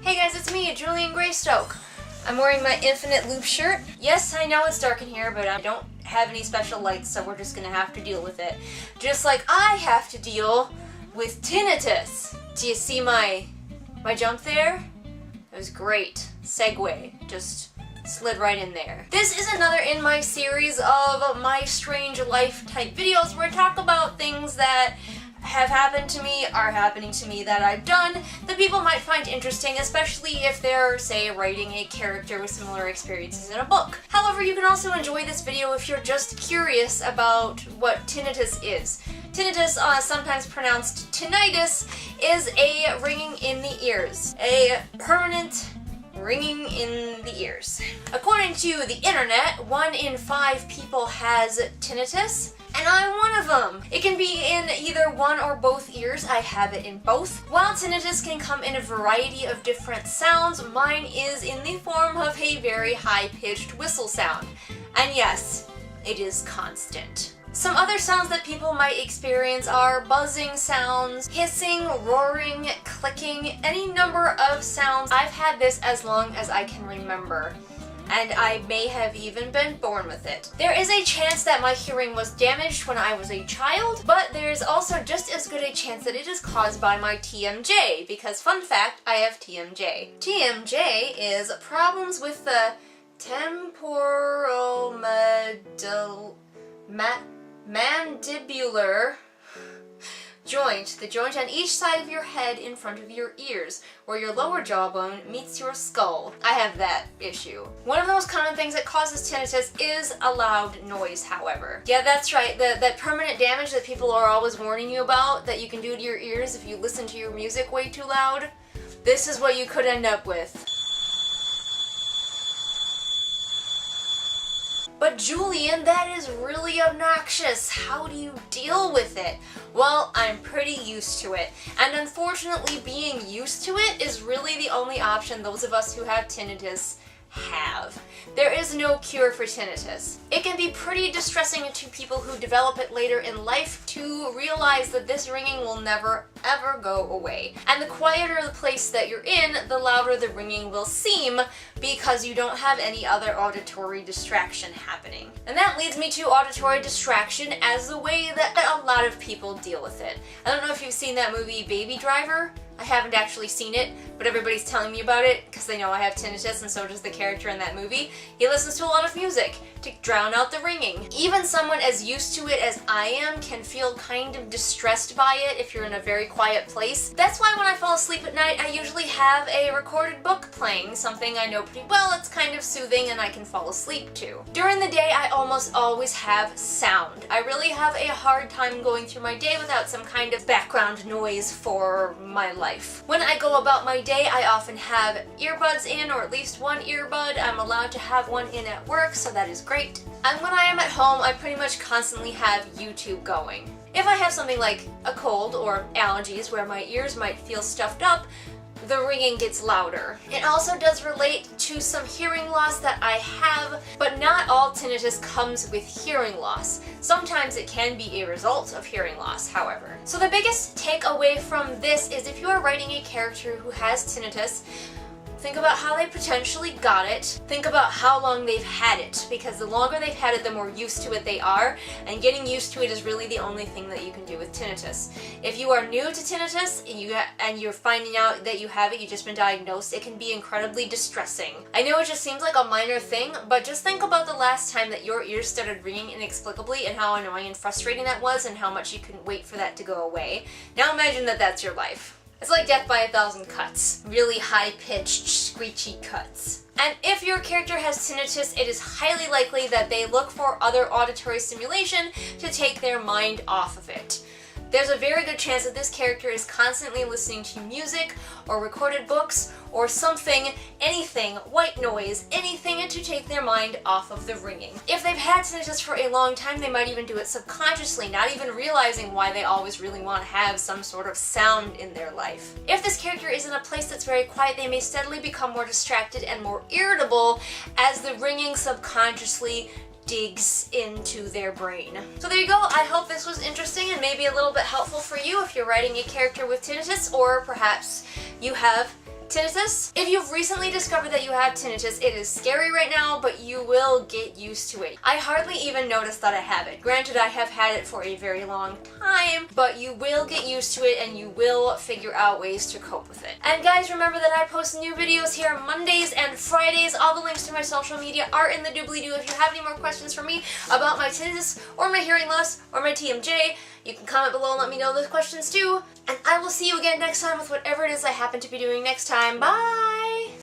Hey guys, it's me, Julian Greystoke. I'm wearing my infinite loop shirt. Yes, I know it's dark in here, but I don't have any special lights, so we're just gonna have to deal with it. Just like I have to deal with tinnitus. Do you see my jump there? It was great. Segue. Just slid right in there. This is another in my series of My Strange Life type videos where I talk about things that have happened to me, are happening to me, that I've done, that people might find interesting, especially if they're, say, writing a character with similar experiences in a book. However, you can also enjoy this video if you're just curious about what tinnitus is. Tinnitus, sometimes pronounced tinnitus, is a ringing in the ears. A permanent ringing in the ears. According to the internet, 1 in 5 people has tinnitus, and I'm one of them. It can be in either one or both ears. I have it in both. While tinnitus can come in a variety of different sounds, mine is in the form of a very high-pitched whistle sound. And yes, it is constant. Some other sounds that people might experience are buzzing sounds, hissing, roaring, clicking, any number of sounds. I've had this as long as I can remember, and I may have even been born with it. There is a chance that my hearing was damaged when I was a child, but there's also just as good a chance that it is caused by my TMJ, because fun fact, I have TMJ. TMJ is problems with the mandibular joint, the joint on each side of your head in front of your ears, where your lower jawbone meets your skull. I have that issue. One of the most common things that causes tinnitus is a loud noise, however. Yeah, that's right, that permanent damage that people are always warning you about, that you can do to your ears if you listen to your music way too loud. This is what you could end up with. But Julian, that is really obnoxious. How do you deal with it? Well, I'm pretty used to it. And unfortunately, being used to it is really the only option those of us who have tinnitus have. There is no cure for tinnitus. It can be pretty distressing to people who develop it later in life to realize that this ringing will never ever go away. And the quieter the place that you're in, the louder the ringing will seem because you don't have any other auditory distraction happening. And that leads me to auditory distraction as the way that a lot of people deal with it. I don't know if you've seen that movie Baby Driver. I haven't actually seen it, but everybody's telling me about it because they know I have tinnitus, and so does the character in that movie. He listens to a lot of music to drown out the ringing. Even someone as used to it as I am can feel kind of distressed by it if you're in a very quiet place. That's why when I fall asleep at night, I usually have a recorded book playing, something I know pretty well. It's kind of soothing and I can fall asleep to. During the day, I almost always have sound. I really have a hard time going through my day without some kind of background noise for my life. When I go about my day, I often have earbuds in, or at least one earbud. I'm allowed to have one in at work, so that is great. And when I am at home, I pretty much constantly have YouTube going. If I have something like a cold or allergies where my ears might feel stuffed up, the ringing gets louder. It also does relate to some hearing loss that I have, but not all tinnitus comes with hearing loss. Sometimes it can be a result of hearing loss, however. So the biggest takeaway from this is if you are writing a character who has tinnitus, think about how they potentially got it. Think about how long they've had it, because the longer they've had it, the more used to it they are, and getting used to it is really the only thing that you can do with tinnitus. If you are new to tinnitus and you're finding out that you have it, you've just been diagnosed, it can be incredibly distressing. I know it just seems like a minor thing, but just think about the last time that your ears started ringing inexplicably and how annoying and frustrating that was and how much you couldn't wait for that to go away. Now imagine that that's your life. It's like death by 1,000 cuts. Really high-pitched, screechy cuts. And if your character has tinnitus, it is highly likely that they look for other auditory stimulation to take their mind off of it. There's a very good chance that this character is constantly listening to music or recorded books or something, anything, white noise, anything to take their mind off of the ringing. If they've had tinnitus for a long time, they might even do it subconsciously, not even realizing why they always really want to have some sort of sound in their life. If this character is in a place that's very quiet, they may steadily become more distracted and more irritable as the ringing subconsciously digs into their brain. So there you go. I hope this was interesting and maybe a little bit helpful for you if you're writing a character with tinnitus, or perhaps you have Tinnitus. If you've recently discovered that you have tinnitus, it is scary right now, but you will get used to it. I hardly even noticed that I have it. Granted, I have had it for a very long time, but you will get used to it and you will figure out ways to cope with it. And guys, remember that I post new videos here Mondays and Fridays. All the links to my social media are in the doobly-doo. If you have any more questions for me about my tinnitus or my hearing loss or my TMJ, you can comment below and let me know those questions too. And I will see you again next time with whatever it is I happen to be doing next time. Bye!